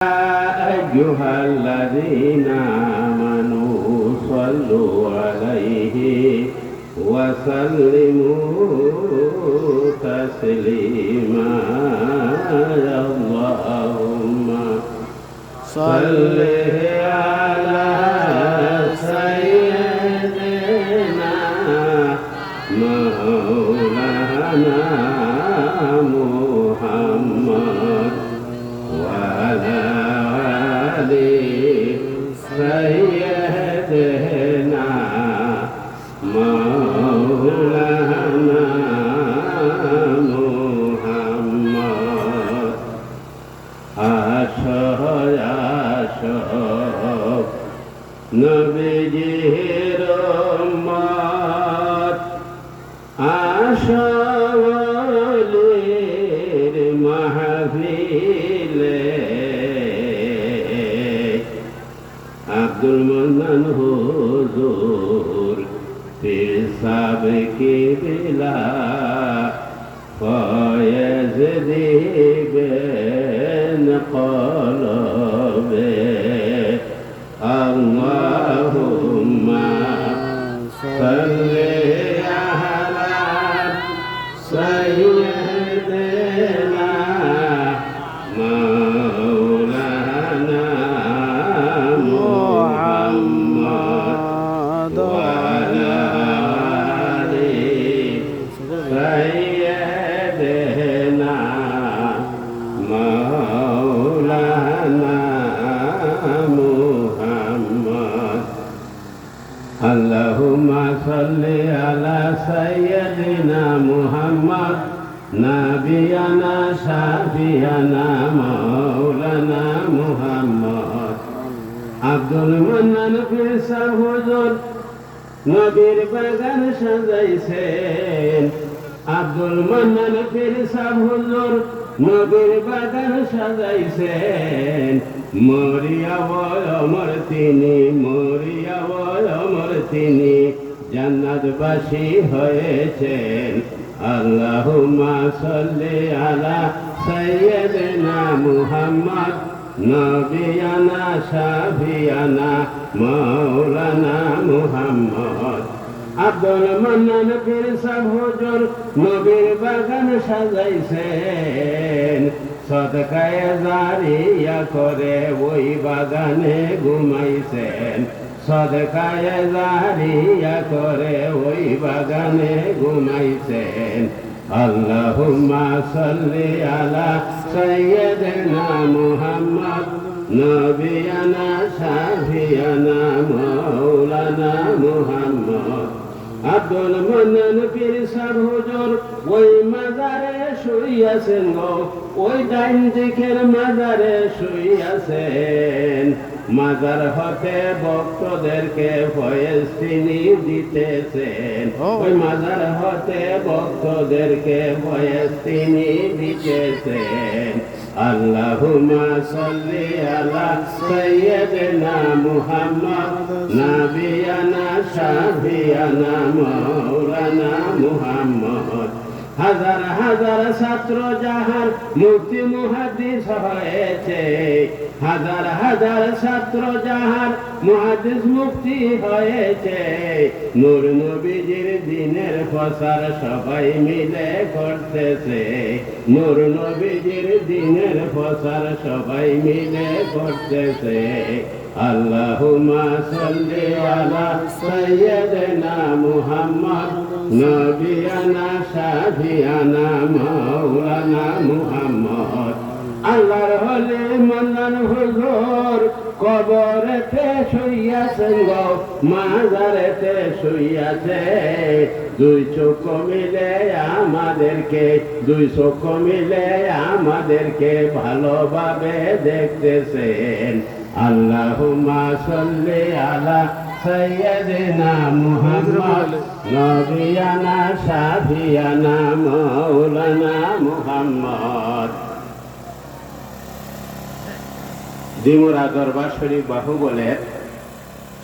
أيها الذين آمنوا صلوا عليه وسلموا تسليما اللهم صل على سيدنا مولانا محمد وعلى آل سيدنا مولانا محمد আশায় নবীজির উম্মত আশাওয়ালির মাহফিলে আব্দুল মান্নান হুজুর পীর সাহেব কিবলা ফয়েজ দিবেন কলবে আল্লাহুম্মা সাল্লি আলা সাইয়্যিদিনা মাওলানা মুহাম্মদ ওয়া আলা আলি সাইয়্যিদিনা মাওলানা মুহাম্মদ আল্লাহুম্মা সাল্লি আলা সাইয়্যিদিনা মুহাম্মদ নাবিয়ানা শাফিয়ানা মাওলানা মুহাম্মদ আব্দুল মান্নান পীর সাহেব হুজুর নবীর বাগান সাজাইছেন আব্দুল মান্নান পীর সাহেব হুজুর নবীর বাগান সাজাইছেন মরিয়া বয় অমর তিনি মরিয়া বয় অমর তিনি জান্নাতবাসী হয়েছেন আল্লাহুম্মা সাল্লি আলা সাইয়্যিদিনা মুহাম্মদ নবিয়ানা শাফিয়ানা মাওলানা মুহাম্মদ আব্দুল মান্নান পীর সাহেব হুজুর নবীর বাগান সাজাইছেন সদকায়ে জারিয়া করে ওই বাগানে ঘুমাইছেন সদকায়ে জারিয়া করে ওই বাগানে ঘুমাইছেন আল্লাহুম্মা সাল্লি আলা সাইয়্যিদিনা মুহাম্মদ নবিয়ানা শাফিয়ানা মাওলানা মুহাম্মদ আব্দুল মান্নান পীর সাহেব হুজুর ওই মাজারে শুইয়াছেন গো ওই ডাইন দিকের মাজারে শুইয়াছেন মাজার হতে ভক্তদেরকে ফয়েজ তিনি দিতেছেন ওই মাজার হতে ভক্তদেরকে ফয়েজ তিনি দিতেছেন আল্লাহুম্মা সাল্লি আলা সাইয়্যিদিনা মুহাম্মদ নাবিয়ানা শাফিয়ানা মাওলানা মুহাম্মদ হাজার হাজার ছাত্র যাহার মুফতি মুহাদ্দিস হয়েছে হাজার হাজার ছাত্র যাহার মুহাদ্দিস মুফতি হয়েছে নূর নবীজির দ্বীনের প্রচার সবাই মিলে করতেছে নূর নবীজির দ্বীনের প্রচার সবাই মিলে করতেছে আল্লাহুম্মা সাল্লি আলা সাইয়্যিদিনা মুহাম্মদ নবিয়ানা শাফিয়ানা মাওলানা মুহাম্মদ আল্লাহর হলে মান্নান হুজুর কবরেতে শুইয়াছেন গো মাজারেতে শুইয়াছে দুই চোখ মিলে আমাদেরকে দুই চোখ মিলে আমাদেরকে ভালোভাবে দেখতেছেন আল্লাহুম্মা সাল্লি আলা সাইয়্যিদিনা মুহাম্মদ নবিয়ানা শাফিয়ানা মাওলানা মুহাম্মদ দিমুরা দরবার শরীফ বাহুবলের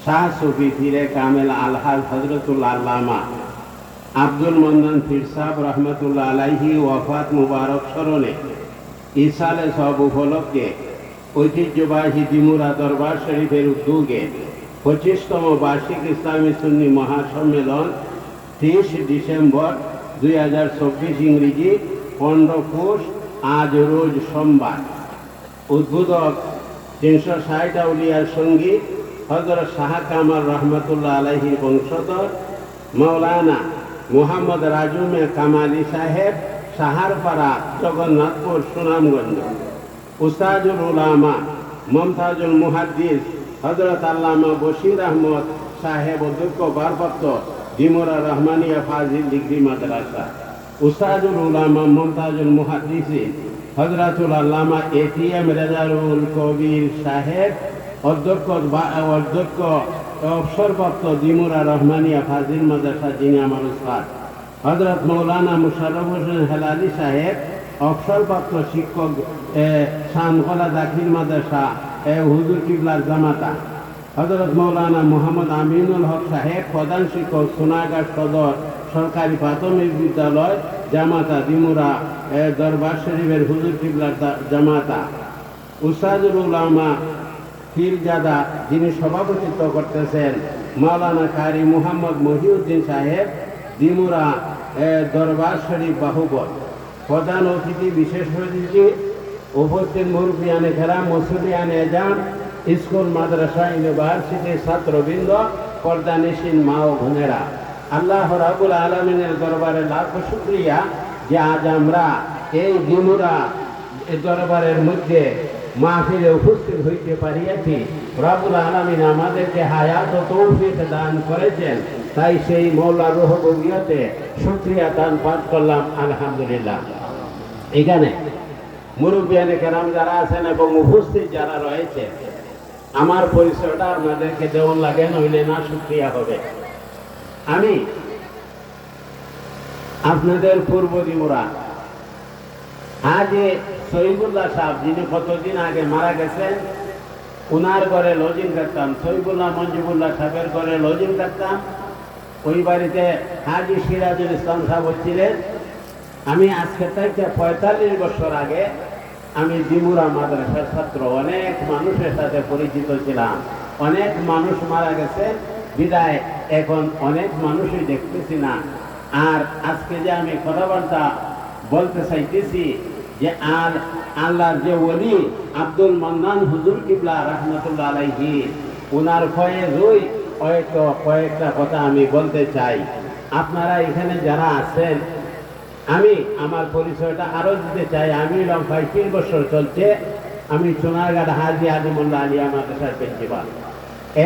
শাহ সুফি পীরে কামেল আলহাজ হযরতুল আল্লামা আব্দুল মান্নান পীর সাহেব রহমতুল্লাহ আলাইহি ওয়াফাত মুবারক স্মরণে ইসালে সব উপলক্ষে ঐতিহ্যবাহী দিমুরা দরবার শরীফের উদ্যোগে 25তম বার্ষিক ইসলামী সুন্নি মহাসম্মেলন 30 ডিসেম্বর 2024 ইংরেজি 15 পৌষ আজ রোজ সোমবার। উদ্বোধক 360 আউলিয়ার সঙ্গী হযরত শাহ কামাল রহমতুল্লাহ আলাইহির বংশধর মৌলানা মুহাম্মদ রাজুমে কামালি সাহেব, সাহারপাড়া, জগন্নাথপুর, সুনামগঞ্জ। উস্তাদুল উলামা মমতাজুল মুহাদ্দিস হযরত আল্লামা বশির আহমদ সাহেব, অধ্যক্ষ ভারপ্রাপ্ত দিমুরা রহমানিয়া ফাজিল ডিগ্রি মাদ্রাসা। উস্তাদুল উলামা মমতাজুল মুহাদ্দিসিন হযরতুল আল্লামা এটিএম রেজাউল কবির সাহেব, অধ্যক্ষ অবসরপ্রাপ্ত দিমুরা রহমানিয়া ফাজিল মাদ্রাসা, যিনি আমার উস্তাদ। হযরত মৌলানা মুশাররফ হোসেন হেলালি সাহেব, অবসরপ্রাপ্ত শিক্ষক, শানকলা দাখিল মাদ্রাসা, হুজুর কিবলার জামাতা। হযরত মৌলানা মোহাম্মদ আমিনুল হক সাহেব, প্রধান শিক্ষক, সোনারগাঁ সদর সরকারি প্রাথমিক বিদ্যালয়, জামাতা দিমুরা দরবার শরীফের হুজুর কিবলার জামাতা। উস্তাদুল উলামা পীরজাদা, যিনি সভাপতিত্ব করতেছেন, মাওলানা কারি মুহাম্মদ মহিউদ্দিন সাহেব, দিমুরা দরবার শরীফ বাহুবল। প্রধান অতিথি, বিশেষ অতিথি, উপস্থিত মুরব্বিয়ানে কেরাম, মুসল্লিয়ানে এজাম, স্কুল, মাদ্রাসা, ইউনিভার্সিটি ছাত্রবৃন্দ, পর্দানিশীন মা ও বোনেরা, আল্লাহ রাব্বুল আলামিনের দরবারে লাখো শুকরিয়া যে আজ আমরা এই দিমুরা দরবারের মধ্যে মাহফিলে উপস্থিত হইতে পারিয়াছি। রাব্বুল আলামিন আমাদেরকে হায়াত ও তৌফিক দান করেছেন, তাই সেই মওলার রহমতে শুকরিয়া দান পাঠ করলাম, আলহামদুলিল্লাহ। এখানে মুরব্বিয়ানে কেরাম যারা আছেন এবং উপস্থিত যারা রয়েছে, আমার পরিচয়টা আপনাদেরকে দেওয়ান লাগে, নইলে না শুকরিয়া হবে। আমি আপনাদের পূর্ব দিমুরা আজ শহীদুল্লাহ সাহেব, যিনি কতদিন আগে মারা গেছেন, ওনার ঘরে লজিং থাকতাম। শহীদুল্লাহ মঞ্জুবুল্লাহ সাহেবের ঘরে লজিং থাকতাম। ওই বাড়িতে হাজি সিরাজুল ইসলাম সাহেব ছিলেন। আমি আজকে থেকে 45 বছর আগে আমি দিমুরা মাদ্রাসার ছাত্র। অনেক মানুষের সাথে পরিচিত ছিলাম। অনেক মানুষ মারা গেছে বিদায় এখন অনেক মানুষই দেখতেছি না। আর আজকে যে আমি কথাবার্তা বলতে চাইতেছি যে আর আল্লাহর যে ওলি আব্দুল মান্নান হুজুর কিবলা রহমতুল্লাহ আলাইহি, ওনার ফয়েজই হয়তো কয়েকটা কথা আমি বলতে চাই। আপনারা এখানে যারা আছেন, আমি আমার পরিচয়টা আরো দিতে চাই। আমি 35 বছর চলছে। আমি সোনারঘাট হাজি আলিমুল্লাহ আলিয়া মাদ্রাসার প্রিন্সিপাল।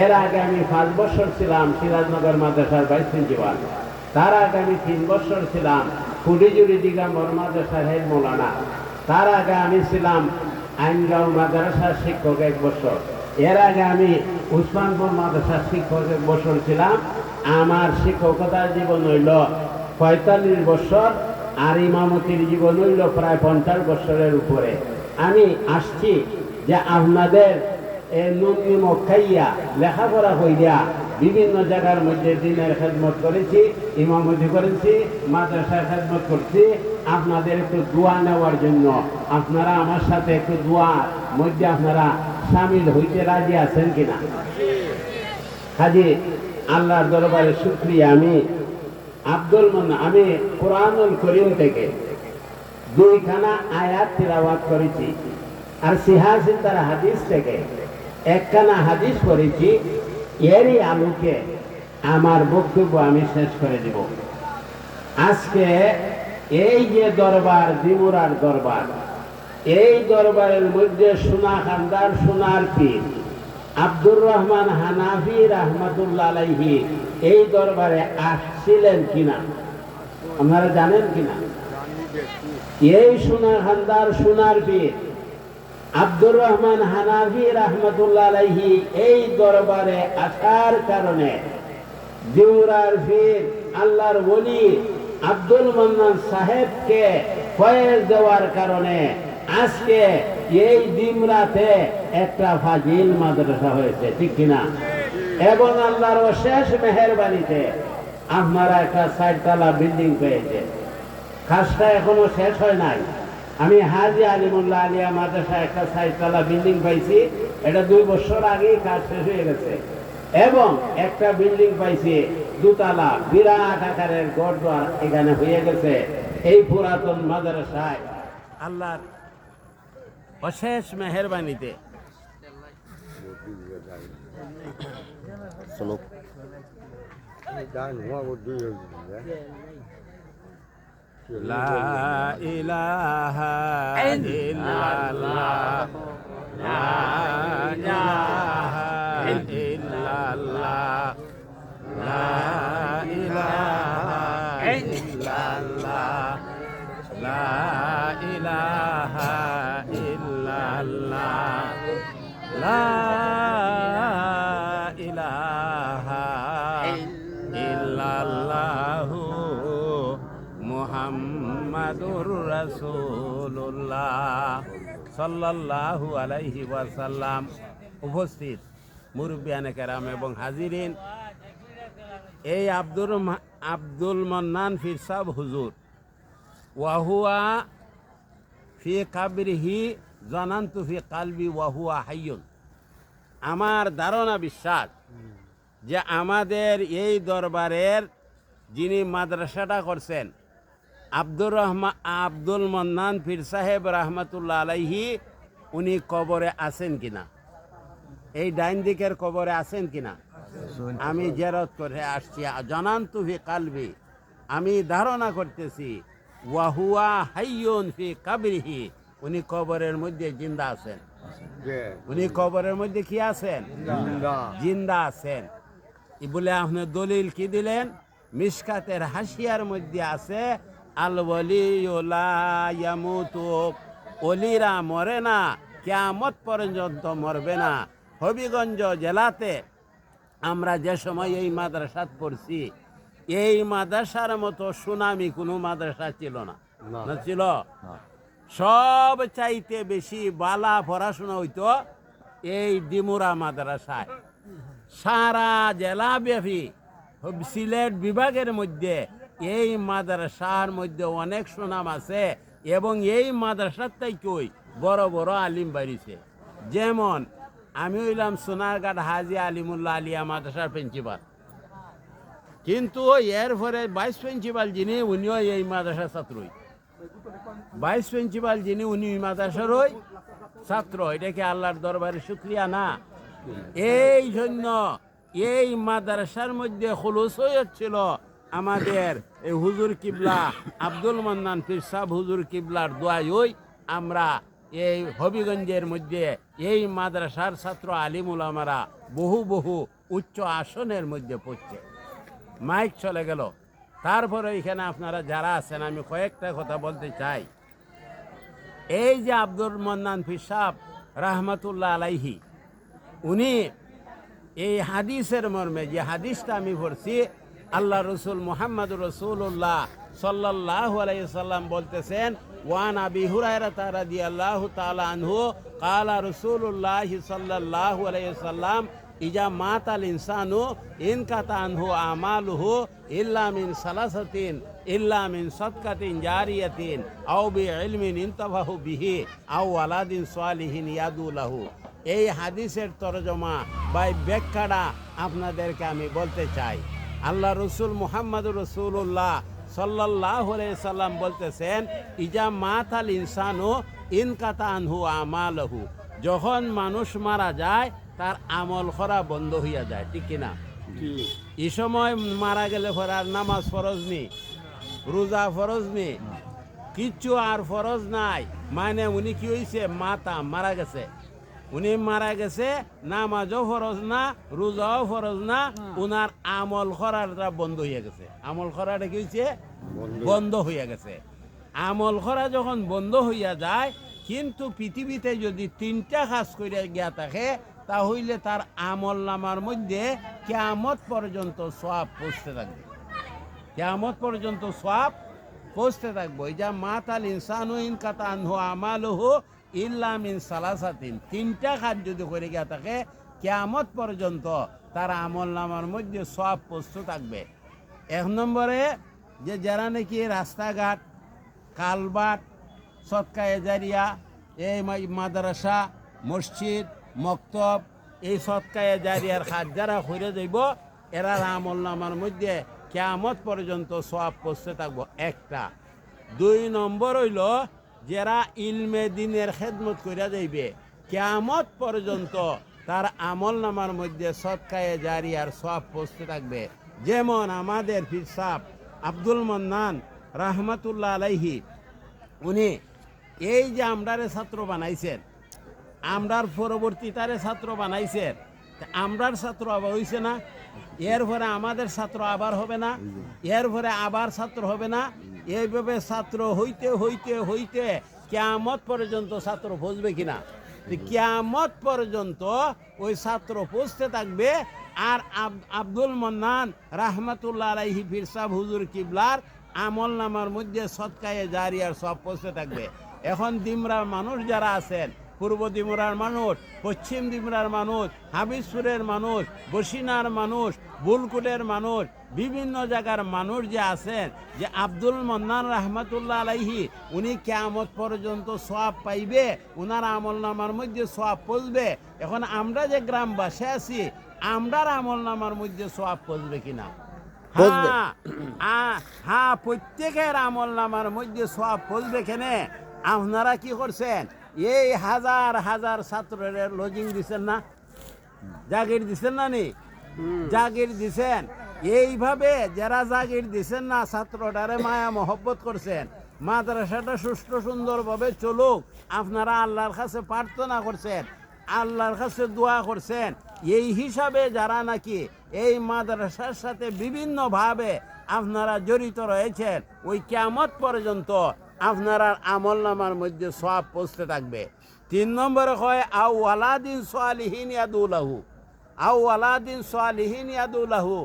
এর আগে আমি 5 বছর ছিলাম সিরাজনগর মাদ্রাসার ভাইস প্রিন্সিপাল। তার আগে আমি 3 বছর ছিলাম কুড়িজুড়ি দিগম্বর মাদ্রাসার হেড মৌলানা। তার আগে আমি ছিলাম আইনগাঁও মাদ্রাসার শিক্ষক 1 বছর। এর আগে আমি উসমানপুর মাদ্রাসার শিক্ষক 1 বছর ছিলাম। আমার শিক্ষকতার জীবন হইল 45 বছর, আর ইমামতির জীবন হইল প্রায় 50 বছরের উপরে। আমি আসছি যে আপনাদের নুন খাইয়া লেখাপড়া হইয়া বিভিন্ন জায়গার মধ্যে দিনের খেদমত করেছি, ইমামতি করেছি, মাদ্রাসার খেদমত করছি। আপনাদের একটু দোয়া নেওয়ার জন্য আপনারা আমার সাথে একটু দোয়ার মধ্যে আপনারা সামিল হইতে রাজি আছেন কিনা? হাজি আল্লাহর দরবারে শুকরিয়া। আমি আব্দুল মান্নান, আমি কুরআনুল কারীম থেকে 2খানা আয়াত তিলাওয়াত করেছি, আর সিহাসিতার হাদিস থেকে 1খানা হাদিস পড়েছি। এরই আলোকে আমার বক্তব্য আমি শেষ করে দিব। আজকে এই যে দরবার, দিমুরার দরবার, এই দরবারের মধ্যে সোনা খানদার, সোনার পীর আব্দুর রহমান হানাফি রহমতুল্লাহ আলাইহি এই দরবারে আসছিলেন কিনা আপনারা জানেন কিনা? এই সোনা খানদার, সোনার পীর আব্দুর রহমান হানাফি রহমতুল্লাহ আলাইহি এই দরবারে আসার কারণে দিমুরার পীর আল্লাহর ওলি আব্দুল মান্নান সাহেবকে ফয়েজ দেওয়ার কারণে আজকে এই দিমরাতে একটা ফাজিল মাদ্রাসা হয়েছে, ঠিক কিনা? এবং আল্লাহর অশেষ মেহেরবানিতে আপনারা একটা 4 তলা বিল্ডিং পেয়েছে। কাজটা এখনো শেষ হয় নাই। আমি হাজি আলিমুল্লাহ আলিয়া মাদ্রাসা একটা ৬০ তলা বিল্ডিং পাইছি, এটা 2 বছর আগেই কাজ শেষ হয়ে গেছে। এবং একটা বিল্ডিং পাইছি 2 তলা, বিরাট আকারের গড়দুয়ার এখানে হয়ে গেছে। এই পুরাতন মাদ্রাসায় আল্লাহর অশেষ মেহেরবানিতে লা ইলাহা ইল্লাল্লাহ, লা ইলাহা ইল্লাল্লাহ, লা ইলাহা ইল্লাল্লাহ, লা ইলাহা ইল্লাল্লাহ, লা ইলাহা ইল্লাল্লাহু মুহাম্মাদুর রাসূলুল্লাহ সাল্লাল্লাহু আলাইহি ওয়াসাল্লাম। উপস্থিত মুরব্বিয়ানে কেরাম এবং হাজিরিন, এই আব্দুল মান্নান পীর সাহেব হুজুর ওয়াহুয়া ফি কাবরিহি জানান্তু ফি কালবি ওয়াহুয়া হাইয়ুন। আমার ধারণা বিশ্বাস যে আমাদের এই দরবারের যিনি মাদ্রাসাটা করছেন আব্দুল মান্নান পীর সাহেব রহমতুল্লাহ আলাইহি, উনি কবরে আছেন কিনা, এই ডাইন দিকের কবরে আছেন কিনা আমি জিয়ারত করে আসছি। জানান্তু ফি কালবি, আমি ধারণা করতেছি ওয়াহুয়া হাইয়ুন ফি কাবরিহি, উনি কবরের মধ্যে জিন্দা আছেন। উনি কবরের মধ্যে কি আছেন? জিন্দা আছেন। বলে আপনি দলিল কি দিলেন? মিশকাতের হাসিয়ার মধ্যে আছে আল ওয়ালিয়্যু লা ইয়ামুতু, ওলিরা মরে না, কিয়ামত পর্যন্ত মরবে না। হবিগঞ্জ জেলাতে আমরা যে সময় এই মাদ্রাসাত পড়ছি, এই মাদ্রাসার মতো সুনামি কোনো মাদ্রাসা ছিল না, ছিল। সব চাইতে বেশি বালা পড়াশোনা হইতো এই ডিমুরা মাদ্রাসায়। সারা জেলা ব্যাপী সিলেট বিভাগের মধ্যে এই মাদ্রাসার মধ্যে অনেক সুনাম আছে এবং এই মাদ্রাসার থেকেই বড় বড় আলিম বাড়িছে। যেমন আমি হইলাম সোনারঘাট হাজি আলিমুল্লাহ আলিয়া মাদ্রাসার প্রিন্সিপাল, কিন্তু এর পরে ভাইস প্রিন্সিপাল যিনি, উনিও এই মাদ্রাসার ছাত্রই। ভাইস প্রিন্সিপাল যিনি, উনি মাদ্রাসারই ছাত্র। এটা কি আল্লাহর দরবারে শুকরিয়া না? এই জন্য এই মাদ্রাসার মধ্যে খুলুস হয়েছিল আমাদের এই হুজুর কিবলা আব্দুল মান্নান পীর সাহেব হুজুর কিবলার দোয়ায় আমরা এই হবিগঞ্জের মধ্যে এই মাদ্রাসার ছাত্র আলিম উলামারা বহু উচ্চ আসনের মধ্যে পড়ছে। মাইক চলে গেল। তারপরে এখানে আপনারা যারা আছেন, আমি কয়েকটা কথা বলতে চাই। এই যে আব্দুল মান্নান পীর সাহেব রহমতুল্লাহ আলাইহি, উনি এই হাদিসের মর্মে, যে হাদিসটা আমি পড়ছি, আল্লাহ রসুল মুহাম্মদুর রাসূলুল্লাহ সাল্লাল্লাহু আলাইহি সাল্লাম বলতেছেন, ওয়ান আবি হুরায়রা রাদিয়াল্লাহু তাআলা আনহু ক্বালা রাসূলুল্লাহ সাল্লাল্লাহু আলাইহি সাল্লাম ইজা মাতাল ইনসানু ইনকাতা আনহু আমালুহু ইল্লা মিন সালাসাতিন ইল্লা মিন সাদকাতিন জারিয়াতিন আও বিইলমিন ইনতাফাহু বিহি আও ওয়ালাদিন সালিহিন ইয়াদু লাহু। এই হাদিসের তরজমা বা ব্যাখ্যাটা আপনাদেরকে আমি বলতে চাই। আল্লাহ রসুল মুহাম্মদুর রাসূলুল্লাহ সাল্লাল্লাহু আলাইহি সাল্লাম বলতেছেন, ইজা মাতাল ইনসানু ইনকাতা আনহু আমালুহু, যখন মানুষ মারা যায় তার আমল করা বন্ধ হইয়া যায়, ঠিক কিনা? এই সময় মারা গেলে পরে আর নামাজ ফরজ নেই, রোজা ফরজ নেই, কিচ্ছু আর ফরজ নাই। মানে উনি কি হয়েছে? মারা গেছে। উনি মারা গেছে, নামাজও ফরজ না, রোজাও ফরজ না, উনার আমল করাটা বন্ধ হইয়া গেছে। আমল করাটা কি হয়েছে? বন্ধ হইয়া গেছে। আমল করা যখন বন্ধ হইয়া যায়, কিন্তু পৃথিবীতে যদি 3টা কাজ করিয়া গিয়া থাকে, তাহলে তার আমল নামার মধ্যে কিয়ামত পর্যন্ত সওয়াব পৌঁছতে থাকবে। কিয়ামত পর্যন্ত সওয়াব পৌঁছতে থাকবে। যা মাতাল ইনসানু ইনকাতা আনহু আমালুহু ইল্লা মিন সালাসাতিন, 3টা কাজ যদি করে গিয়া থাকে, কিয়ামত পর্যন্ত তার আমল নামার মধ্যে সওয়াব পৌঁছতে থাকবে। 1 নম্বরে, যে যারা নাকি রাস্তাঘাট, কালবাট, সদকায়ে জারিয়া, এই মাদ্রাসা, মসজিদ, মক্তব, এই সদকায়ে জারিয়ার কাজ যারা করে যাইব এরার আমল নামার মধ্যে কিয়ামত পর্যন্ত সওয়াব পৌঁছতে থাকবো একটা। 2 নম্বর হইল যারা ইলমে দিনের খেদমত কইরা যাইবে কিয়ামত পর্যন্ত তার আমল নামার মধ্যে সদকায়ে জারিয়ার সওয়াব পৌঁছতে থাকবে। যেমন আমাদের পীর সাহেব আব্দুল মান্নান রাহমাতুল্লাহ আলাইহি, উনি এই যে আমরারে ছাত্র বানাইছেন, আমরার পরবর্তী তারে ছাত্র বানাইছেন, আমরার ছাত্র আবার হইছে না, এরপরে আমাদের ছাত্র আবার হবে না, এরপরে আবার ছাত্র হবে না, এইভাবে ছাত্র হইতে হইতে হইতে কিয়ামত পর্যন্ত ছাত্র পৌঁছবে কিনা? কিয়ামত পর্যন্ত ওই ছাত্র পৌঁছতে থাকবে। আর আব্দুল মান্নান রাহমাতুল্লাহ আলাইহি পীর সাহেব হুজুর কিবলার আমল নামার মধ্যে সদকায়ে জারিয়ার সব পৌঁছতে থাকবে। এখন দিমরার মানুষ যারা আছেন, পূর্ব দিমরার মানুষ, পশ্চিম দিমরার মানুষ, হাবিজপুরের মানুষ, বসিনার মানুষ, বুলকুটের মানুষ, বিভিন্ন জায়গার মানুষ যে আছেন, যে আব্দুল মান্নান রাহমাতুল্লাহ আলাইহি উনি কিয়ামত পর্যন্ত সওয়াব পাইবে, উনার আমল নামার মধ্যে সওয়াব পৌঁছবে। এখন আমরা যে গ্রামবাসী আছি, আমরার আমল নামার মধ্যে সওয়াব পৌঁছবে কিনা? হ্যাঁ, প্রত্যেকের আমল নামার মধ্যে সওয়াব পৌঁছবে কেনে? আপনারা কি করছেন? এই হাজার হাজার ছাত্রের লজিং দিচ্ছেন না, জাগির দিচ্ছেন না নি? জাগির দিছেন। এইভাবে যারা জাগির দিছেন না, ছাত্রটারে মায়া মহব্বত করছেন, মাদ্রাসাটা সুষ্ঠু সুন্দরভাবে চলুক, আপনারা আল্লাহর কাছে প্রার্থনা করছেন, আল্লাহর কাছে দোয়া করছেন। এই হিসাবে যারা নাকি এই মাদ্রাসার সাথে বিভিন্নভাবে আপনারা জড়িত রয়েছেন, ওই কিয়ামত পর্যন্ত আপনার আমল নামার মধ্যে সওয়াব পৌঁছতে থাকবে। 3 নম্বরে হয় আউ ওয়ালাদিন সালিহিন ইয়াদুলাহু, আউ ওয়ালাদিন সালিহিন ইয়াদুলাহু,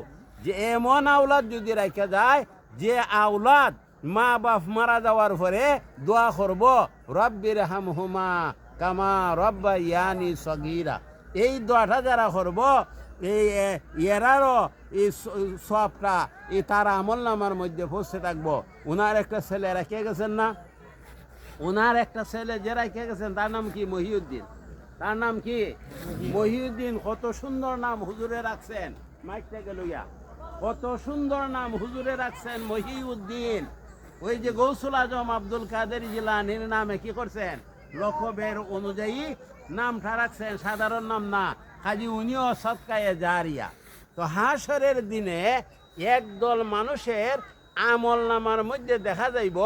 যে এমন আওলাদ যদি রাখা যায় যে আওলাদ মা বাপ মারা যাওয়ার পরে দোয়া করব রব্বির হামহুমা কামা রব্বায়ানি সগীরা। এই দোয়াটা যারা করব এই এরারও এই সবটা এই তার আমল নামার মধ্যে পৌঁছে থাকবো। ওনার একটা ছেলে রেখে গেছেন না, ওনার একটা ছেলে যে রেখে গেছেন, তার নাম কি? মহিউদ্দিন। তার নাম কি? মহিউদ্দিন। কত সুন্দর নাম হুজুরে রাখছেন, মাইক থেকে লইয়া, কত সুন্দর নাম হুজুরে রাখছেন মহিউদ্দিন। ওই যে গৌসুল আজম আব্দুল কাদের জিলানীর নামে কি করছেন? লকবের অনুযায়ী নামটা রাখছেন, সাধারণ নাম না, কাজী উনিও সদকায়ে জারিয়া। তো হাসরের দিনে একদল মানুষের আমল নামার মধ্যে দেখা যাইব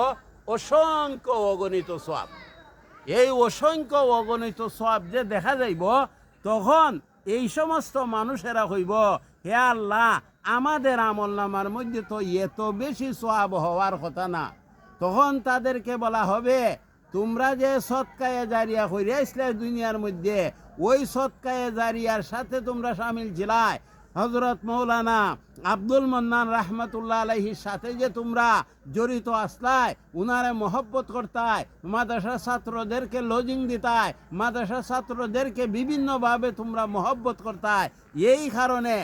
অসংখ্য অগণিত সওয়াব। এই অসংখ্য অগণিত সওয়াব যে দেখা যাইব, তখন এই সমস্ত মানুষেরা কইব, হে আল্লাহ, আমাদের আমল নামার মধ্যে তো এত বেশি সওয়াব হওয়ার কথা না। তখন তাদেরকে বলা হবে, তোমরা যে সদকায়ে জারিয়া কইরা আসলে দুনিয়ার মধ্যে, ওই সদকায়ে জারিয়ার সাথে তোমরা শামিল ছিলাই। হযরত মাওলানা আব্দুল মান্নান রাহমাতুল্লাহ আলাইহির সাথে যে তোমরা জড়িত আসলাই, উনারে মহব্বত করতাই, মাদ্রাসা ছাত্রদেরকে লজিং দিতাই, মাদ্রাসা ছাত্রদেরকে বিভিন্নভাবে তোমরা মহব্বত করতাই, এই কারণে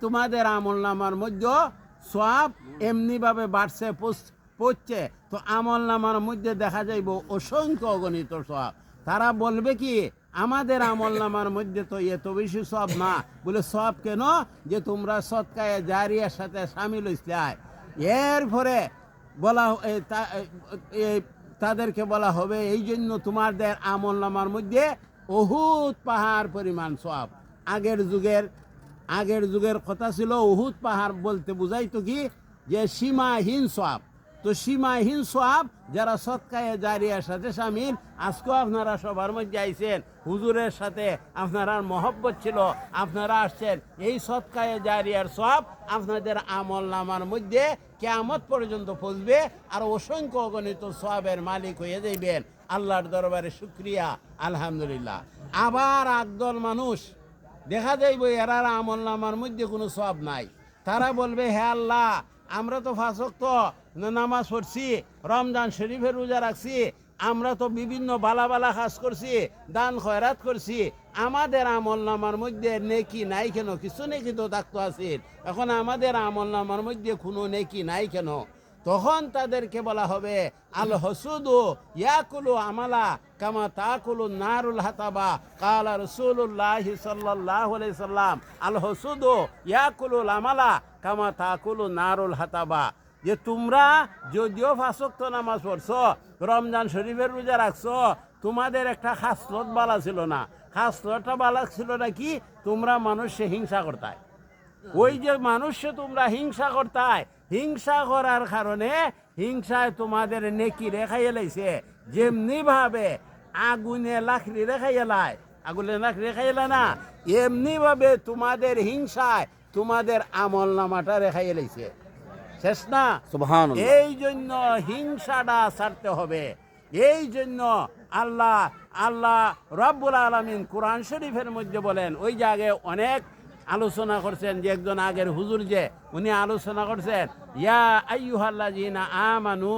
তোমাদের আমল নামার মধ্যে সওয়াব এমনিভাবে বাড়ছে পড়ছে। তো আমল নামার মধ্যে দেখা যাইব অসংখ্য অগণিত সওয়াব। তারা বলবে কি, আমাদের আমল নামার মধ্যে তো এত বেশি সওয়াব না। বলে সওয়াব কেন? যে তোমরা সদকায়ে জারিয়ার সাথে শামিল হইছলাই। এরপরে বলা তাদেরকে বলা হবে, এই জন্য তোমাদের আমল নামার মধ্যে উহুদ পাহাড় পরিমাণ সওয়াব। আগের যুগের কথা ছিল, উহুদ পাহাড় বলতে বুঝাইতো কি, যে সীমাহীন সওয়াব। তো সীমাহীন সওয়াব যারা সদকায়ে জারিয়ার সাথে শামিল, আজকেও আপনারা সবার মধ্যে আইছেন, হুজুরের সাথে আপনারা মহব্বত ছিল, আপনারা আসছেন, এই সদকায়ে জারিয়ার সওয়াব আপনাদের আমল নামার মধ্যে কিয়ামত পর্যন্ত পৌঁছবে, আর অসংখ্য অগণিত সওয়াবের মালিক হয়ে যাইবেন। আল্লাহর দরবারে শুকরিয়া, আলহামদুলিল্লাহ। আবার একদল মানুষ দেখা যাইব এরার আমল নামার মধ্যে কোনো সওয়াব নাই। তারা বলবে, হে আল্লাহ, আমরা তো 5 ওয়াক্ত নামাজ পড়ছি, রমজান শরীফের রোজা রাখছি, আমরা তো বিভিন্ন বালা বালা কাজ করছি, দান খয়রাত করছি, আমাদের আমল নামার মধ্যে নেকি নাই কেন? কিছু নেকি তো থাকতো আছে, এখন আমাদের আমল নামার মধ্যে কোনো নেকি নাই কেন? তখন তাদেরকে বলা হবে আল হসুদু ইয়াকুলু আমালা কামা তাকুলু নারুল হাতাবা কালা রাসূলুল্লাহ সাল্লাল্লাহু আলাইহি সাল্লাম আল হসুদু ইয়াকুলু আমালা কামা তাকুলু নারুল হাতাবা, যে তোমরা যদিও 5 ওয়াক্ত নামাজ পড়ছো, রমজান শরীফের রোজা রাখছো, তোমাদের একটা খাসলত বালা ছিল না। খাসলতটা বালা ছিল না কি? তোমরা মানুষে হিংসা করতায়। ওই যে মানুষে তোমরা হিংসা করতায়, হিংসা করার কারণে হিংসায় তোমাদের নেকি রেখাই এলাইছে। যেমনি ভাবে আগুনে লাকড়ি রেখাই এলায়, আগুনে লাকড়ি রেখাই এলা না, এমনি ভাবে তোমাদের হিংসায় তোমাদের আমল নামাটা রেখাই এলাইছে। শেষ না? সুবহানাল্লাহ। এই জন্য হিংসাটা ছাড়তে হবে। এই জন্য আল্লাহ রাব্বুল আলামিন কোরআন শরীফের মধ্যে বলেন, ওই যে আগে অনেক আলোচনা করছেন, যে একজন আগের হুজুর যে উনি আলোচনা করছেন, ইয়া আইয়ুহাল্লাযিনা আমানু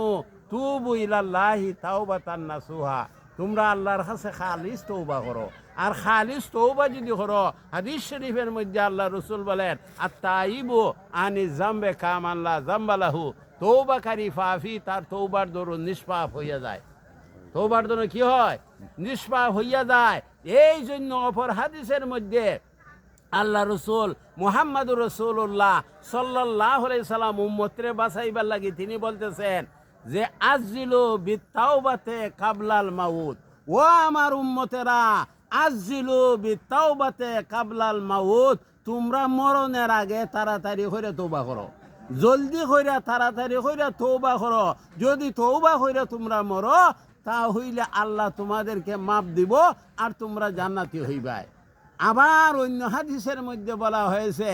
তুবু ইলাল্লাহি তাওবাতান নাসুহা, তোমরা আল্লাহর কাছে খালিস তওবা করো। আর খালিস তওবা যদি করো, হাদিস শরীফের মধ্যে আল্লাহ রাসূল বলেন আত-তাইবু আনি যামবে কামান লা যামবালাহু, তওবাকারী ফাফি তার তওবার দরুন নিষ্পাপ হইয়া যায়। তওবার দরুন কি হয়? নিষ্পাপ হইয়া যায়। এই জন্য অপর হাদিসের মধ্যে আল্লাহ রসুল মুহাম্মাদুর রাসূলুল্লাহ সাল্লাল্লাহু আলাইহি সাল্লাম উম্মতরে বাঁচাইবার লাগি তিনি বলতেছেন যে আজিলু বিত্তাওবাতে কাবলাল মাউত, ও আমার উম্মতেরা, আজিলু বিত্তাওবাতে কাবলাল মাউত, তোমরা মরণের আগে তাড়াতাড়ি করে তওবা করো। জলদি কইরা তাড়াতাড়ি কইরা তওবা করো। যদি তওবা কইরা তোমরা মরো, তা হইলে আল্লাহ তোমাদেরকে মাফ দিব আর তোমরা জান্নাতি হইবাই। আবার অন্য হাদিসের মধ্যে বলা হয়েছে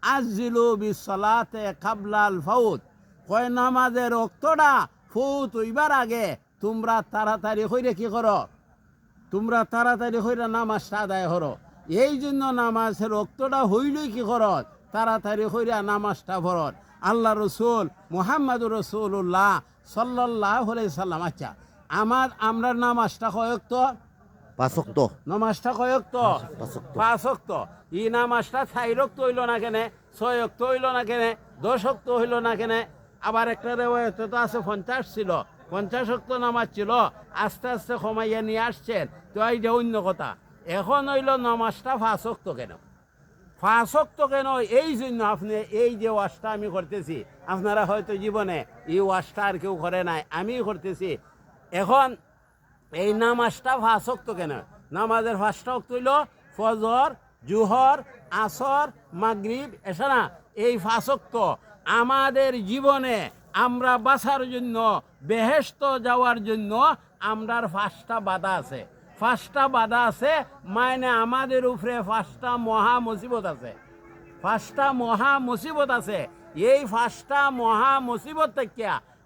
আজিলু বিসসালাতে কাবলাল ফাউত, কয় নামাজের ওয়াক্তটা ফুত হইবার আগে তোমরা তাড়াতাড়ি কইরা কি করো? তোমরা তাড়াতাড়ি কইরা নামাজটা আদায় করো। এই জন্য নামাজের ওয়াক্তটা হইলেই কি করো? তাড়াতাড়ি কইরা নামাজটা পড়ো। আল্লাহ রসুল মুহাম্মাদুর রাসূলুল্লাহ সাল্লাল্লাহু আলাইহি সাল্লাম, আচ্ছা আমরা নামাজটা কয়ক্ত? 5 ওয়াক্ত। নামাজটা কয়ক্ত? 5 ওয়াক্ত। ই নামাজটা 4 ওয়াক্ত হইল না কেনে? 6 ওয়াক্ত হইল না কেনে? 10 ওয়াক্ত হইল না কেনে? আবার একটা রেওয়ায়েতে তো আছে 50 ছিল, 50 ওয়াক্ত নামাজ ছিল, আস্তে আস্তে কমাইয়া নিয়ে আসছেন। তো এইটা অন্য কথা। এখন হইল নামাজটা 5 ওয়াক্ত কেন? 5 ওয়াক্ত কেন? এই জন্য আপনি এই যে ওয়াজটা আমি করতেছি, আপনারা হয়তো জীবনে এই ওয়াজটা আর কেউ করে নাই, আমিই করতেছি। এখন এই নামাজটা 5 ওয়াক্ত কেন? নামাজের 5টা ওয়াক্ত হইল ফজর, জুহর, আসর, মাগরিব, এসা না? এই 5 ওয়াক্ত আমাদের জীবনে আমরা বাঁচার জন্য, বেহেশত যাওয়ার জন্য আমরার 5টা বাধা আছে। 5টা বাধা আছে মানে আমাদের উপরে 5টা মহা মুসিবত আছে। 5টা মহা মুসিবত আছে। এই 5টা মহা মুসিবত থেকে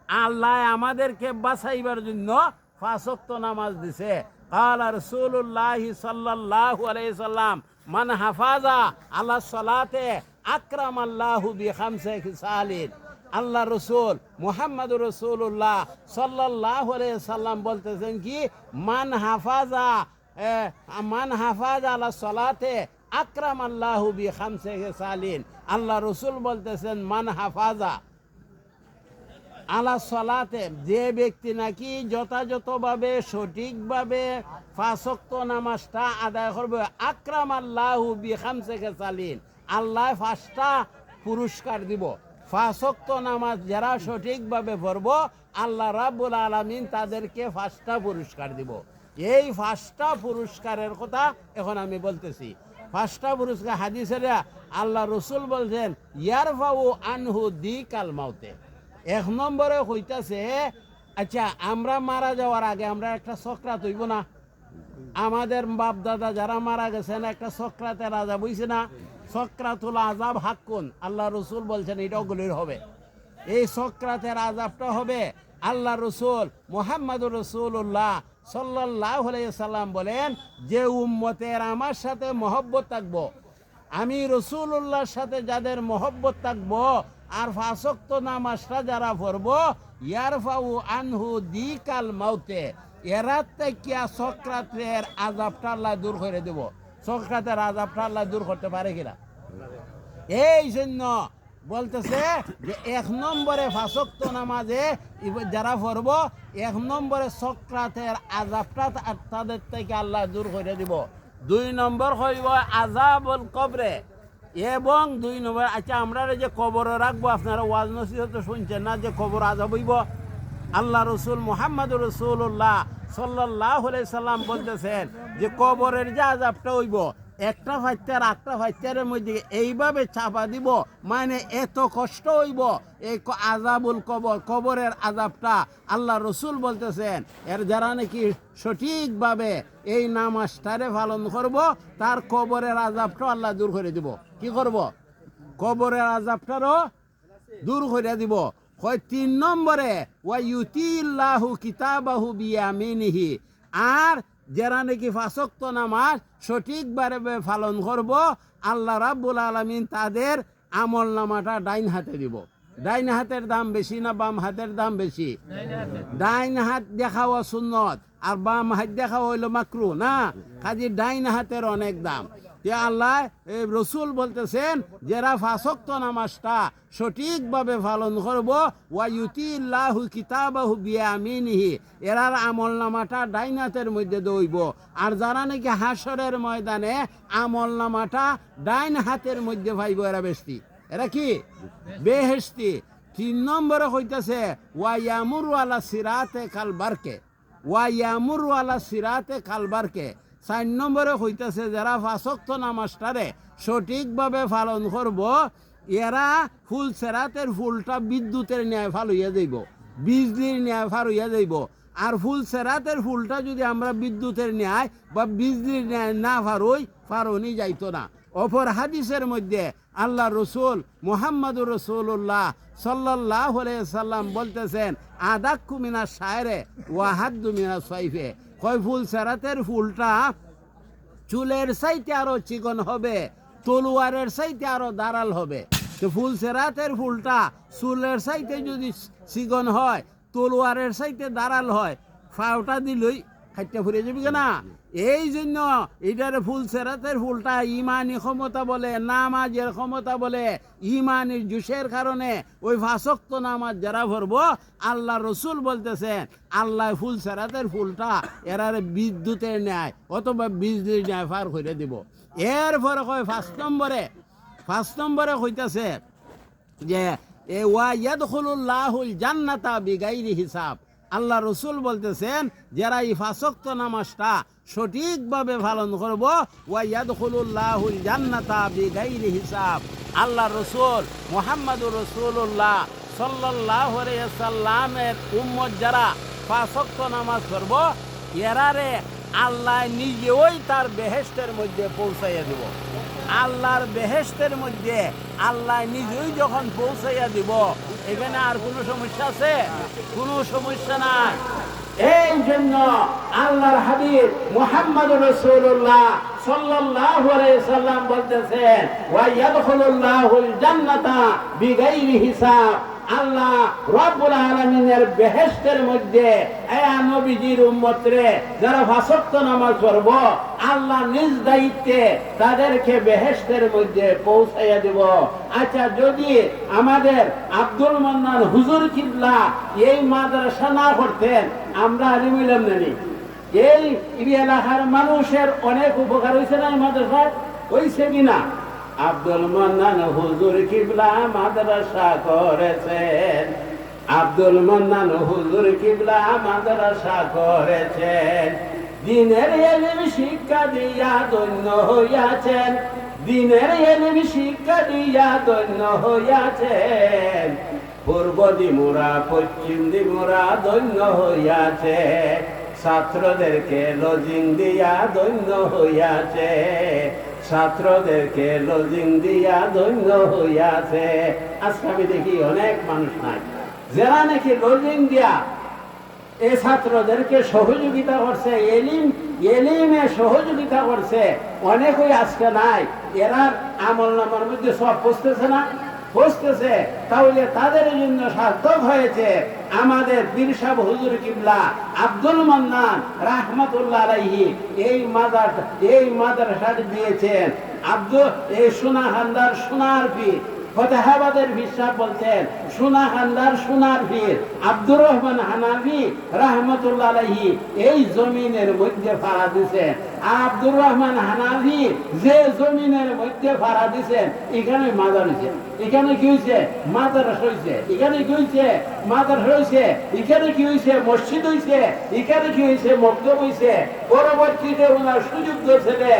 আল্লাহ আমাদেরকে বাঁচাইবার জন্য 5 ওয়াক্ত নামাজ দিছে। কালা রাসূলুল্লাহ সাল্লাল্লাহু আলাইহি সাল্লাম মান হাফাজা আলা সালাতে আকরামাল্লাহু বিখামসি খিসালিন। আল্লাহ রসুল মুহাম্মাদুর রাসূলুল্লাহ সাল্লাল্লাহু আলাইহি সাল্লাম বলতেছেন কি, মান হাফাজা আলা সালাতে আকরামাল্লাহু বিখামসি খিসালিন। আল্লাহ রসুল বলতেছেন মান হাফাজা আলা সালাতে, যে ব্যক্তি নাকি যথাযথভাবে সঠিকভাবে 5 ওয়াক্ত নামাজটা আদায় করবে, আকরামাল্লাহু বিখামসি খিসালিন, আল্লাহ 5টা পুরস্কার দিব। 5 ওয়াক্ত নামাজ যারা সঠিকভাবে পড়ব, আল্লাহ রাব্বুল আলামিন তাদেরকে 5টা পুরস্কার দিব। এই 5টা পুরস্কারের কথা এখন আমি বলতেছি। 5টা পুরস্কার হাদিসের আল্লাহ রসুল বলছেন ইয়ারফাউ আনহু দিকাল মাউতে। 1 নম্বরে হইতাছে, আচ্ছা আমরা মারা যাওয়ার আগে আমরা একটা সক্রাত হইব না? আমাদের বাপ দাদা যারা মারা গেছেন একটা সক্রাতের আযাব হইছে না? সক্রাতুল আযাব হাক্কুন, আল্লাহ রসুল বলছেন এটাও গলির হবে। এই সক্রাতের আযাবটা হবে। আল্লাহ রসুল মুহাম্মাদুর রাসূলুল্লাহ সাল্লাল্লাহু আলাইহি সাল্লাম বলেন, যে উম্মতের আমার সাথে মহব্বত থাকবো, আমি রসুলুল্লাহর সাথে যাদের মহব্বত থাকবো আর 5 ওয়াক্ত নামাজটা যারা পড়বো, ইয়ারফাউ আনহু দিকাল মাউতে, এরা থেকে সক্রাতের আযাবটা আল্লাহ দূর করে দেব। সক্রাতের আযাবটা আল্লাহ দূর করতে পারে কিনা? এই জন্য বলতেছে যে 1 নম্বরে 5 ওয়াক্ত নামাজে যারা পড়ব 1 নম্বরে সক্রাতের আযাবটা তাদের থেকে আল্লাহ দূর করে দিব। 2 নম্বর হইব আযাবুল কবরে, এবং 2 নম্বর আচ্ছা আমরা যে কবরে রাখবো, আপনারা ওয়াজ নসিহত শুনছেন না যে কবর আযাব হইব? আল্লাহ রসুল মুহাম্মদুর রাসূলুল্লাহ সাল্লাল্লাহু আলাইহি সাল্লাম বলতেছেন যে কবরের যে আযাবটা হইব, একটা ফাইটার আটটা ফাইটারের মধ্যে এইভাবে চাপা দিব, মানে এত কষ্ট হইব এই আযাবুল কবর, কবরের আযাবটা। আল্লাহ রসুল বলতেছেন এর যারা নাকি সঠিকভাবে এই নামাজটারে পালন করব, তার কবরের আযাবটা আল্লাহ দূর করে দিব। কি করব? কবরের আযাবটারও দূর করে দিব। 3 নম্বরে ওয়া ইউতিল্লাহু কিতাবাহু বিয়ামিনিহি, আর যারা নাকি 5 ওয়াক্ত নামাজ সঠিকভাবে পালন করব, আল্লাহ রাব্বুল আলামিন তাদের আমল নামাটা ডাইন হাতে দিব। ডাইন হাতের দাম বেশি না বাম হাতের দাম বেশি? ডাইন হাত দেখাওয়া সুন্নত, আর বাম হাত দেখাওয়া হইল মাকরু না, কাজে ডাইন হাতের অনেক দাম। আল্লাহ রসুল বলতেছেন যারা 5 ওয়াক্ত নামাজটা সঠিকভাবে পালন করব, ওয়া ইউতিল্লাহু কিতাবাহু বিয়ামিনিহি, এরার আমল নামাটা ডাইন হাতের মধ্যে দইব। আর যারা নাকি হাসরের ময়দানে আমল নামাটা ডাইন হাতের মধ্যে পাইব, এরা বেশি, এরা কি বেহেশতি। 3 নম্বরে হইতেছে ওয়া ইয়ামুরু আলা সিরাতে কালবারকে, ওয়া ইয়ামুরু আলা সিরাতে কালবারকে। 4 নম্বরে হইতেছে যারা 5 ওয়াক্ত নামাজটারে সঠিকভাবে পালন করব, এরা ফুল সেরাতের ফুলটা বিদ্যুতের ন্যায় ফালইয়া যাইব, বিজলির ন্যায় ফালইয়া যাইব। আর ফুল সেরাতের ফুলটা যদি আমরা বিদ্যুতের ন্যায় বা বিজলির ন্যায় না ফারুনি যাইতো না। অপর হাদিসের মধ্যে আল্লাহ রসুল মুহাম্মদুর রাসূলুল্লাহ সাল্লাল্লাহু আলাইহি সাল্লাম বলতেছেন আদাক্কু মিনাশ শায়রে ওয়া হাদ্দু মিনাস সাইফে, কয় ফুল সেরাতের ফুলটা চুলের চাইতে আরো চিকন হবে, তলোয়ারের চাইতে আরো ধারাল হবে। তো ফুল সেরাতের ফুলটা চুলের চাইতে যদি চিকন হয়, তলোয়ারের চাইতে ধারাল হয়, ফাওটা দিলই খাইতে ফুরে যাবি না। এই জন্য এটারে ফুল সেরাতের ফুলটা ইমানি ক্ষমতা বলে, নামাজের ক্ষমতা বলে। ইমানের জুসের কারণে ওই 5 ওয়াক্ত নামাজ যারা পড়ব, আল্লাহ রসুল বলতেছেন আল্লাহ ফুল সেরাতের ফুলটা এরারে বিদ্যুতের ন্যায় অথবা বিজলির ন্যায় পার করে দিব। এরপরে কয় 5 নম্বরে হইতেছে যে ওয়া ইয়াদখুলুল্লাহুল জান্নাতা বিগাইরি হিসাব। আল্লাহ রসুল বলতেছেন যারা এই 5 ওয়াক্ত নামাজটা সঠিকভাবে পালন করব, ওয়া ইয়াদখুলুল্লাহুল জান্নাতা বিগাইরি হিসাব। আল্লাহ রসুল মুহাম্মদুর রাসূলুল্লাহ সাল্লাল্লাহু আলাইহি সাল্লামের উম্মত যারা 5 ওয়াক্ত নামাজ পড়ব, এরারে আল্লাহ নিজেই তার বেহেশতের মধ্যে পৌঁছাইয়া দিব। আল্লাহর বেহেশতের মধ্যে আল্লাহ নিজেই যখন পৌঁছাইয়া দিব, এখানে আর কোনো সমস্যা আছে? কোনো সমস্যা নাই। এই জন্য আল্লাহর হাবিব মুহাম্মদুর রাসূলুল্লাহ সাল্লাল্লাহু আলাইহি সাল্লাম বলতেছেন ওয়া ইয়াদখুলুল্লাহুল জান্নাতা বিগাইরি হিসাব। আল্লাহ রব্বুল আলামিনের বেহেশতের মধ্যে এই নবীজির উম্মতরে যারা 5 ওয়াক্ত নামাজ পড়ব, আল্লাহ নিজ দায়িত্বে তাদেরকে বেহেশতের মধ্যে পৌঁছাইয়া দেব। আচ্ছা, যদি আমাদের আব্দুল মান্নান হুজুর কিবলা এই মাদ্রাসা না করতেন, আমরা আলিম হইলাম না। এই এলাকার মানুষের অনেক উপকার হয়েছে না এই মাদ্রাসায়, হয়েছে কিনা? আব্দুল মান্নান হুজুর কিবলা মাদ্রাসা করেছেন, আব্দুল মান্নান হুজুর কিবলা মাদ্রাসা করেছেন। দিনের ইলম শিক্ষা দিয়া ধন্য হইয়াছেন, দিনের ইলম শিক্ষা দিয়া ধন্য হইয়াছেন। পূর্ব দিমুরা পশ্চিম দিমুরা ধন্য হইয়াছে, ছাত্রদেরকে লজিং দিয়া ধন্য হইয়াছে, ছাত্রদেরকে লজিং দিয়া ধন্য হইয়াছে। আজকে আমি দেখি অনেক মানুষ নাই যারা নাকি লজিং দিয়া এই ছাত্রদেরকে সহযোগিতা করছে, এলিমে সহযোগিতা করছে, অনেকই আজকে নাই। এরা আমল নামার মধ্যে সব পৌঁছতেছে না, পৌঁছতেছে। তাহলে তাদের জন্য সার্থক হয়েছে আমাদের পীর সাহেব হুজুর কিবলা আব্দুল মান্নান রাহমাতুল্লাহ আলাইহি এই মাদ্রাসা দিয়েছেন। এই সোনাহান্দার সোনার পীর ফতেহাবাদের বিশ্বাস বলতেন সোনাখান্দার সোনার পীর আব্দুর রহমান হানাফি রাহমাতুল্লাহ আলাইহি এই জমিনের মধ্যে ফাড়া দিয়েছেন। আব্দুর রহমান হানাফি যে জমিনের মধ্যে ফাড়া দিয়েছেন এখানে মাজার হয়েছে, এখানে কি হয়েছে মাদ্রাসা হয়েছে, এখানে কি হয়েছে মাদ্রাসা হয়েছে, এখানে কি হয়েছে মসজিদ হয়েছে, এখানে কি হয়েছে মক্তব হয়েছে। পরবর্তীতে ওনার সুযোগ্য ছেলে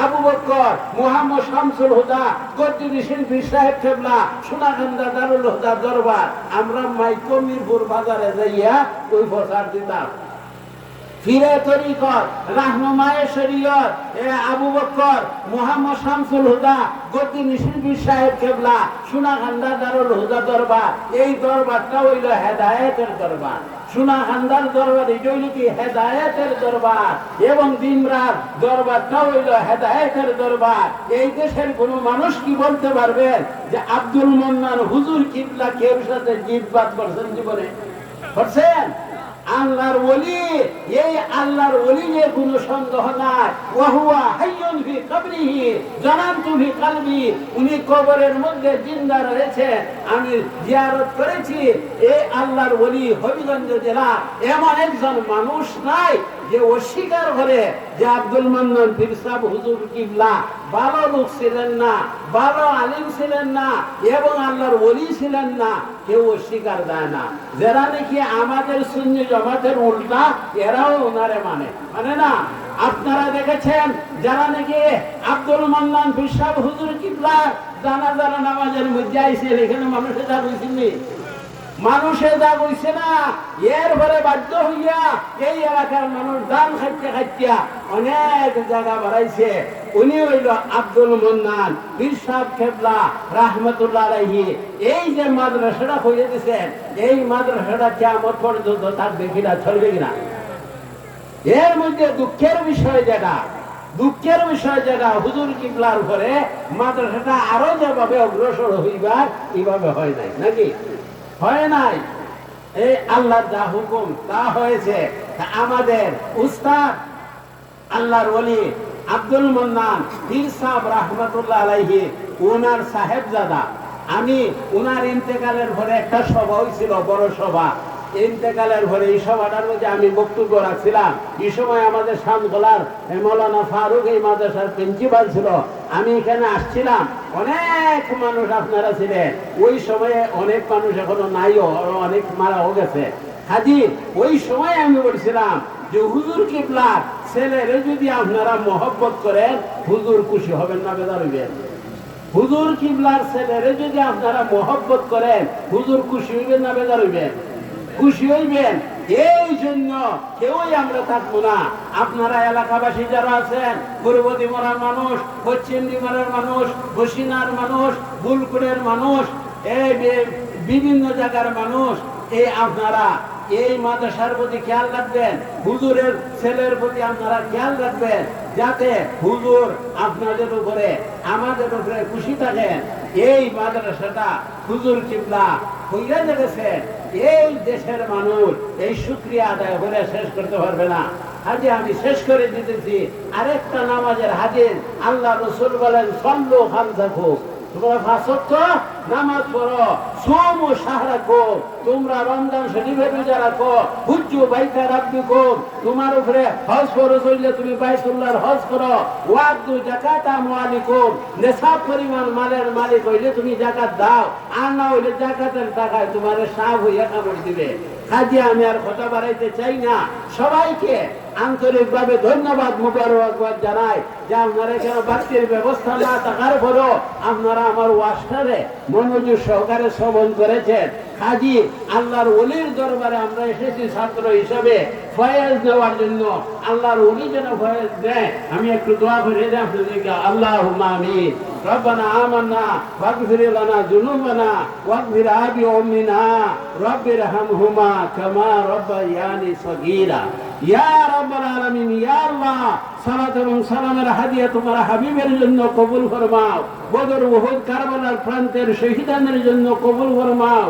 আবু বকর মুহাম্মদ শামসুল হুদা গদ্দুরুদ্দিন পীর সাহেব কেবলা সোনাকান্দা দারুল হুদা দরবার আমরা মাইকো মিরপুর বাজারে যাইয়া ওই প্রচার দিতাম। ফিরে তরিকত রাহনুমায়ে শরীয়ত আবু বকর মুহাম্মদ শামসুল হুদা গদ্দুরুদ্দিন পীর সাহেব কেবলা সোনাকান্দা দারুল হুদা দরবার, এই দরবারটা হইল হেদায়েতের দরবার। সোনাখান্দার দরবার এটা হইল কি হেদায়েতের দরবার, এবং দিনরাত দরবারটা হইল হেদায়েতের দরবার। এই দেশের কোন মানুষ কি বলতে পারবেন যে আব্দুল মান্নান হুজুর কিবলা কেউ সাথে জিতবাদ করছেন জীবনে? করছেন? আল্লাহর ওলি, এই আল্লাহর ওলি নিয়ে কোনো সন্দেহ নাই। ওয়াহুয়া হাইয়ুন ফি কবরিহি জানানতু ফি কলবি, উনি কবরের মধ্যে জিন্দা রয়েছে, আমি জিয়ারত করেছি। এই আল্লাহর ওলি হবিগঞ্জ জেলা এমন একজন মানুষ নাই যে অস্বীকার করে যে আব্দুল মান্নান পীর সাহেব হুজুর কিবলা ভালো লোক ছিলেন না, ভালো আলিম ছিলেন না, এবং আল্লাহর ওলি ছিলেন না, কেউ অস্বীকার দেয় না। যারা নাকি আমাদের সুন্নি জামাতের উল্টা এরাও ওনারে মানে না। আপনারা দেখেছেন যারা নাকি আব্দুল মান্নান পীর সাহেব হুজুর কিবলা জানাজার নামাজের মধ্যে আইছে, এখানে মানুষের যা বুঝিনি, মানুষে যা বইছে না, এর পরে বাধ্য হইয়া এই এলাকার মানুষ দান খাইতে খাইতে অনেক জায়গা বাড়াইছে। উনি হইল আব্দুল মান্নান পীর সাহেব কেবলা রাহমাতুল্লাহ আলাইহি। এই যে মাদ্রাসাটা হয়ে দিয়েছেন, এই মাদ্রাসাটা কিয়ামত পর্যন্ত তার দেখিনা চলবে কিনা। এর মধ্যে দুঃখের বিষয় যেটা হুজুর কিবলার পরে মাদ্রাসাটা আরো যেভাবে অগ্রসর হইবার এইভাবে হয় নাই, নাকি হয় নাই? এই আল্লাহর যা হুকুম তা হয়েছে। আমাদের উস্তাদ আল্লাহর ওলি আব্দুল মান্নান পীর সাহেব রাহমাতুল্লাহ আলাইহি ওনার সাহেবজাদা, আমি ওনার ইন্তেকালের পরে একটা সভা হয়েছিল, বড় সভা। ইন্তেকালের পরে এই সভাটার মধ্যে আমি বক্তব্য রাখছিলাম। এই সময় আমাদের শামগোলার মৌলানা ফারুক এই মাদ্রাসার প্রিন্সিপাল ছিল, আমি এখানে আসছিলাম। অনেক মানুষ আপনারা ছিলেন ওই সময়ে, অনেক মানুষ এখনো নাইও, অনেক মারাও গেছে। হাজি ওই সময় আমি বলছিলাম যে হুজুর কিবলার ছেলেরে যদি আপনারা মহব্বত করেন, হুজুর খুশি হবেন না বেজার হইবেন? হুজুর কিবলার ছেলেরে যদি আপনারা মহব্বত করেন, হুজুর খুশি হইবেন না বেজার হইবেন? খুশি হইবেন। এই জন্য কেউই আমরা থাকবো না। আপনারা এলাকাবাসী যারা আছেন, পূর্ব দিমরার মানুষ, পশ্চিম দিমরার মানুষ, বসিনার মানুষ, বুলকুড়ের মানুষ, এই বিভিন্ন জায়গার মানুষ, এই আপনারা এই মাদ্রাসার প্রতি খেয়াল রাখবেন, হুজুরের ছেলের প্রতি আপনারা খেয়াল রাখবেন, যাতে হুজুর আপনাদের উপরে আমাদের উপরে খুশি থাকেন। এই মাদ্রাসাটা হুজুর কিবলা হইয়া গেছে, এই দেশের মানুষ এই শুকরিয়া আদায় করে শেষ করতে পারবে না। হাজি আমি শেষ করে দিতেছি আরেকটা নামাজের হাদিস। আল্লাহ রাসূল বলেন সাল্লু খামসাকুম, তোমরা 5 ওয়াক্ত নামাজ পড়ো, সুমু শাহরাকুম, তোমরা রমজান শরীফের রোজা রাখো, হুজ্জু বাইতা রাব্বিকুম, তোমার উপরে হজ ফরজ হইলে তুমি বাইতুল্লাহর হজ করো, ওয়াদু যাকাত আমওয়ালিকুম, নিসাব পরিমাণ মালের মালিক হইলে তুমি যাকাত দাও, আর না হইলে যাকাতের টাকায় তোমার সাব হইয়া কামড় দিবে। কাজে আমি আর কথা বাড়াইতে চাই না। সবাইকে আন্তরিকভাবে ধন্যবাদ মুবারকবাদ জানাই যে আপনারা এখানে বাড়তির ব্যবস্থা না থাকার পরও আপনারা আমার ওয়াজটারে মনোযোগ সহকারে শ্রবণ করেছেন। কাজী আল্লাহর ওলির দরবারে আমরা এসেছি ছাত্র হিসাবে ফয়েজ দেওয়ার জন্য। আল্লাহর ওলি যেন ফয়েজ দেয়, আমি একটু দোয়া করে দিই আপনাদেরকে। আল্লাহুম্মা আমিন। রব্বানা আমান্না ফাগফির লানা যুনুবানা ওয়াগফির আবি উম্মিনা রব্বিরহামহুমা কামা রাব্বায়ানি সগীরা। ইয়া রাব্বাল আলামিন, ইয়া আল্লাহ, সালাত এবং সালামের হাদিয়া তোমার হাবিবের জন্য কবুল ফরমাও। বদর, উহুদ, কারবালার প্রান্তের শহীদানের জন্য কবুল ফরমাও।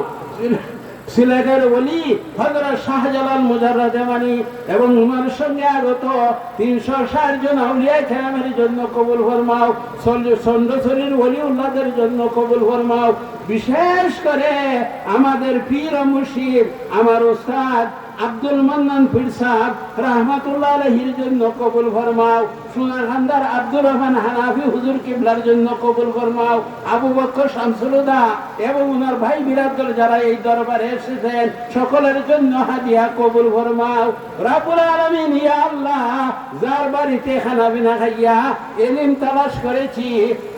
সিলেটের ওলি হযরত শাহজালাল মুজাররদ মানি এবং উনার সঙ্গে আগত 360 জন আউলিয়া কেরামের জন্য কবুল ফরমাও, চন্দ্রশরীর ওলিউল্লাহদের জন্য কবুল ফরমাও। বিশেষ করে আমাদের পীর ও মুর্শিদ আমার উস্তাদ আব্দুল মান্নান পীর সাহেব রাহমাতুল্লাহ আলাইহির জন্য কবুল ফরমাও। সোনারখান্দার আব্দুর রহমান হানাফি হুজুর কিবলার জন্য কবুল ফরমাও। আবু বকর শামসুল হুদা এবং ওনার ভাই বিরাদর যারা এই দরবারে এসেছেন সকলের জন্য হাদিয়া কবুল ফরমাও। রব্বুল আলামিন ইয়া আল্লাহ, যার বাড়িতে খানা বিনা খাইয়া ইলম তালাশ করেছি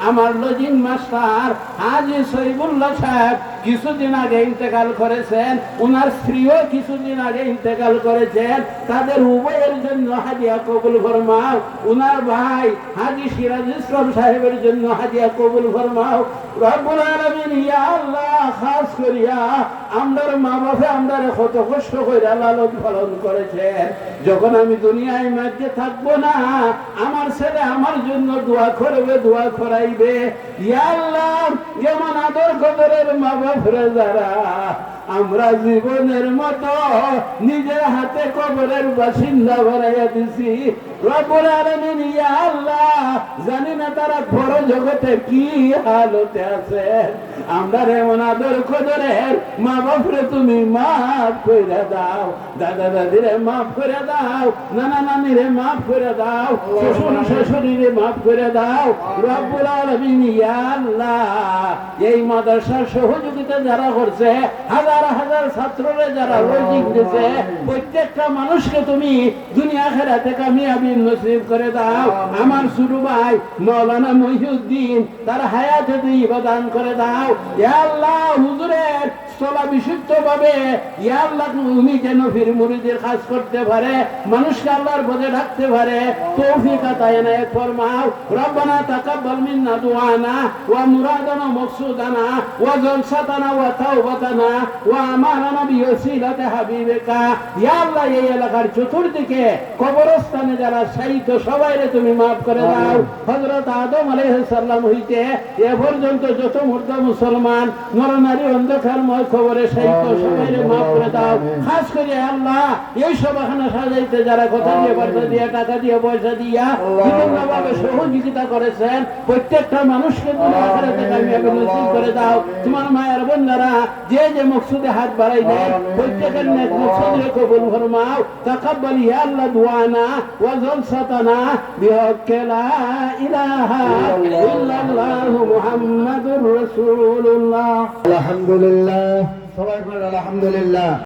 আমার লজিং মাস্টার হাজী সৈবুল্লাহ সাহেব কিছুদিন আগে ইন্তেকাল করেছেন, ওনার স্ত্রীও কিছুদিন আগে ইন্তেকাল করেছেন, তাদের উভয়ের জন্য হাদিয়া কবুল ফরমাও। ওনার ভাই হাজী সিরাজ ইসলাম সাহেবের জন্য হাদিয়া কবুল ফরমাও। রব্বুল আলামিন ইয়া আল্লাহ, খাস করিয়া আমরার মা বাবা আমরারে কত কষ্ট কইরা লালন পালন করেছেন, যখন আমি দুনিয়ায় মাঝে থাকবো না আমার ছেলে আমার জন্য দোয়া করবে, দোয়া করাইবে। ইয়া আল্লাহ, যেমন আদর কদরের মা বাপরে যারা আমরা জীবনের মতো নিজের হাতে কবরের বাসিন্দা বানাইয়া দিছি, রব্বুল আলামিন ইয়া আল্লাহ, জানি না তারা বড় জগতে কি হালতে আছে। আমরা এমন আদর কদরের মা বাপরে তুমি মাফ করে দাও, দাদা দাদিরে মাফ করে দাও, নানা নানিরে মাফ করে দাও, শ্বশুর শাশুড়িরে মাফ করে দাও। রব্বুল আলামিন ইয়া আল্লাহ, এই মাদ্রাসার সহযোগিতা যারা করছে, হাজার হাজার ছাত্ররে যারা লজিক দিছে, প্রত্যেকটা মানুষকে তুমি দুনিয়া আখিরাতে কামিয়াবি নসিব করে দাও। আমার ছোট ভাই মাওলানা মহিউদ্দিন তার হায়াতে তুমি ইবাদান করে দাও। ইয়া আল্লাহ, হুজুরের চলা বিশুদ্ধ ভাবে ইয়া আল্লাহ উনি যেন ফির মুরিদের কাজ করতে পারে, মানুষকে আল্লাহর পথে ডাকতে পারে, তৌফিক আতা ইনায়াত ফরমাও। রব্বানা তাকাব্বাল মিন্না দুআনা ওয়া মুরাদানা মাকসুদানা ওয়া জলসাতানা ওয়া তাওবাতানা ওয়া আমানানা বিওসিলাতি হাবিবিকা। ইয়া আল্লাহ, এই এলাকার চতুর্দিকে কবরস্থানে যারা শহীদ সবাইরে তুমি মাফ করে দাও। হযরত আদম আলাইহিস সালাম হইতে এ পর্যন্ত যত মুর্দা মুসলমান নরনারী অন্ধকারময় খবরে শহীদ সবাইরে মাফ করে দাও। খাস করে আল্লাহ, এই সভাখানা সাজাইতে যারা কথা দিয়ে বার্তা দিয়ে টাকা দিয়ে পয়সা দিয়া বিভিন্নভাবে সহযোগিতা করেছেন, প্রত্যেকটা মানুষকে তুমি আখিরাতে কামিয়াবি নসিব করে দাও। তোমার মায়ের বোনেরা যে যে মকসুদে হাত বাড়াইলেন, প্রত্যেকের নেক মকসুদে কবুল ফরমাও। তাকাব্বাল ইয়া আল্লাহ দুআনা ওয়া জলসাতানা বিহাক্কি লা ইলাহা ইল্লাল্লাহ মুহাম্মাদুর রাসূলুল্লাহ। আলহামদুলিল্লাহ, সবাই বলেন আলহামদুলিল্লাহ।